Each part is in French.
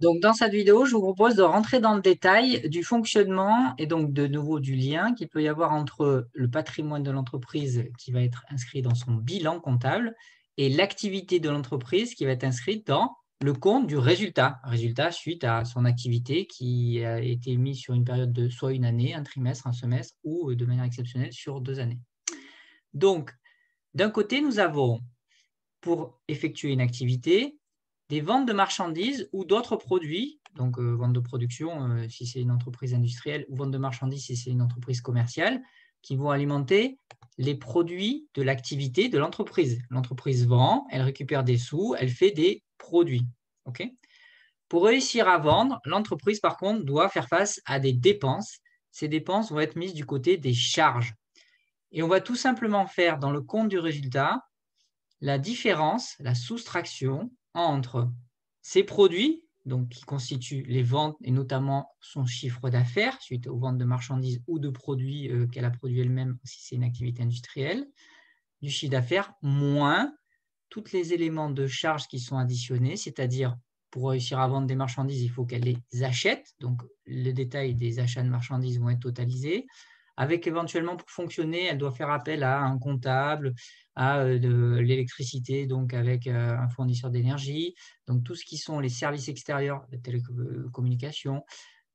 Donc, dans cette vidéo, je vous propose de rentrer dans le détail du fonctionnement et donc de nouveau du lien qu'il peut y avoir entre le patrimoine de l'entreprise qui va être inscrit dans son bilan comptable et l'activité de l'entreprise qui va être inscrite dans le compte du résultat suite à son activité qui a été mise sur une période de soit une année, un trimestre, un semestre ou de manière exceptionnelle sur 2 années. Donc, d'un côté, nous avons pour effectuer une activité, des ventes de marchandises ou d'autres produits, donc vente de production si c'est une entreprise industrielle ou vente de marchandises si c'est une entreprise commerciale, qui vont alimenter les produits de l'activité de l'entreprise. L'entreprise vend, elle récupère des sous, elle fait des produits. Okay. Pour réussir à vendre, l'entreprise par contre doit faire face à des dépenses. Ces dépenses vont être mises du côté des charges. Et on va tout simplement faire dans le compte du résultat la différence, la soustraction entre ces produits, donc qui constituent les ventes et notamment son chiffre d'affaires suite aux ventes de marchandises ou de produits qu'elle a produits elle-même si c'est une activité industrielle, du chiffre d'affaires moins tous les éléments de charge qui sont additionnés, c'est-à-dire pour réussir à vendre des marchandises, il faut qu'elle les achète, donc le détail des achats de marchandises vont être totalisés, avec éventuellement pour fonctionner, elle doit faire appel à un comptable, à de l'électricité, donc avec un fournisseur d'énergie, donc tout ce qui sont les services extérieurs, de télécommunications,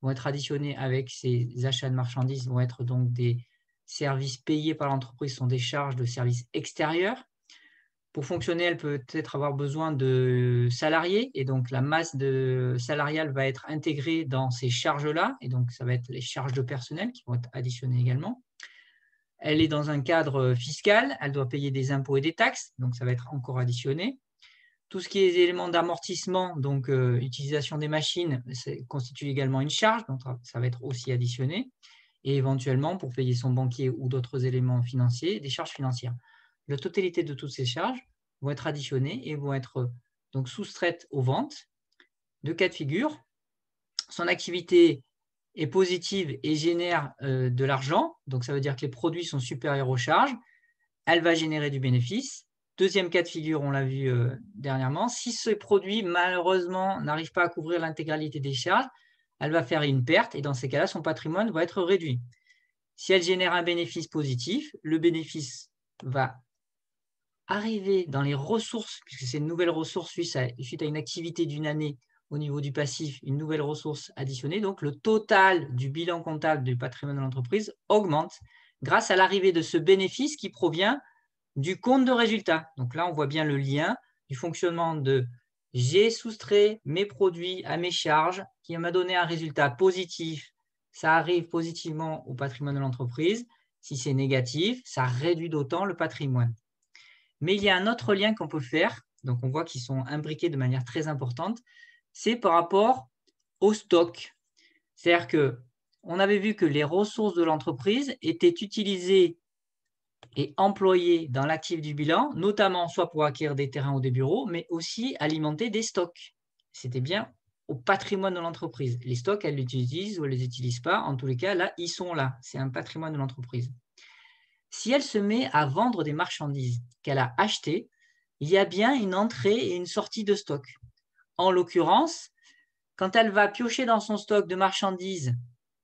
vont être additionnés avec ces achats de marchandises, vont être donc des services payés par l'entreprise, sont des charges de services extérieurs. Pour fonctionner, elle peut peut-être avoir besoin de salariés et donc la masse salariale va être intégrée dans ces charges-là et donc ça va être les charges de personnel qui vont être additionnées également. Elle est dans un cadre fiscal, elle doit payer des impôts et des taxes, donc ça va être encore additionné. Tout ce qui est éléments d'amortissement, donc utilisation des machines, constitue également une charge, donc ça va être aussi additionné. Et éventuellement, pour payer son banquier ou d'autres éléments financiers, des charges financières. La totalité de toutes ces charges vont être additionnées et vont être donc soustraites aux ventes. Deux cas de figure. Son activité est positive et génère de l'argent, donc ça veut dire que les produits sont supérieurs aux charges. Elle va générer du bénéfice. Deuxième cas de figure, on l'a vu dernièrement, si ce produit, malheureusement, n'arrive pas à couvrir l'intégralité des charges, elle va faire une perte et dans ces cas-là, son patrimoine va être réduit. Si elle génère un bénéfice positif, le bénéfice va arriver dans les ressources, puisque c'est une nouvelle ressource suite à une activité d'une année au niveau du passif, une nouvelle ressource additionnée. Donc, le total du bilan comptable du patrimoine de l'entreprise augmente grâce à l'arrivée de ce bénéfice qui provient du compte de résultat. Donc là, on voit bien le lien du fonctionnement de j'ai soustrait mes produits à mes charges qui m'a donné un résultat positif. Ça arrive positivement au patrimoine de l'entreprise. Si c'est négatif, ça réduit d'autant le patrimoine. Mais il y a un autre lien qu'on peut faire, donc on voit qu'ils sont imbriqués de manière très importante, c'est par rapport au stock. C'est-à-dire qu'on avait vu que les ressources de l'entreprise étaient utilisées et employées dans l'actif du bilan, notamment soit pour acquérir des terrains ou des bureaux, mais aussi alimenter des stocks. C'était bien au patrimoine de l'entreprise. Les stocks, elle les utilise ou elle ne les utilise pas. En tous les cas, là, ils sont là. C'est un patrimoine de l'entreprise. Si elle se met à vendre des marchandises qu'elle a achetées, il y a bien une entrée et une sortie de stock. En l'occurrence, quand elle va piocher dans son stock de marchandises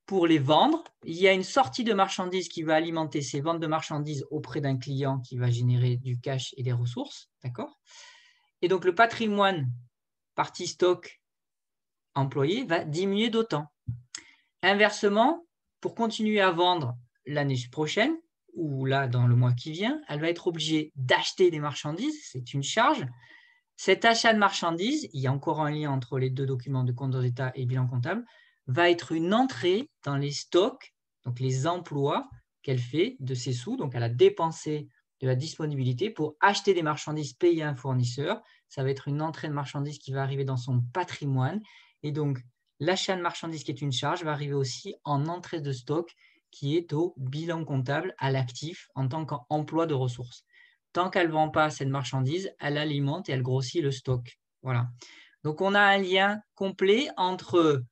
pour les vendre, il y a une sortie de marchandises qui va alimenter ces ventes de marchandises auprès d'un client qui va générer du cash et des ressources. D'accord ? Et donc, le patrimoine partie stock employé va diminuer d'autant. Inversement, pour continuer à vendre l'année prochaine, ou là dans le mois qui vient, elle va être obligée d'acheter des marchandises, c'est une charge. Cet achat de marchandises, il y a encore un lien entre les deux documents de compte d'état et bilan comptable, va être une entrée dans les stocks, donc les emplois qu'elle fait de ses sous, donc elle a dépensé de la disponibilité pour acheter des marchandises, payer un fournisseur. Ça va être une entrée de marchandises qui va arriver dans son patrimoine. Et donc, l'achat de marchandises qui est une charge va arriver aussi en entrée de stock qui est au bilan comptable à l'actif en tant qu'emploi de ressources. Tant qu'elle ne vend pas cette marchandise, elle alimente et elle grossit le stock. Voilà. Donc, on a un lien complet entre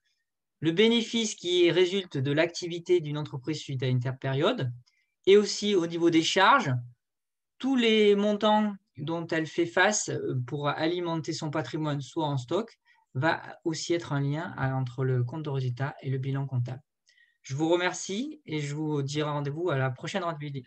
le bénéfice qui résulte de l'activité d'une entreprise suite à une telle période et aussi au niveau des charges, tous les montants dont elle fait face pour alimenter son patrimoine, soit en stock, va aussi être un lien entre le compte de résultat et le bilan comptable. Je vous remercie et je vous dis rendez-vous à la prochaine vidéo.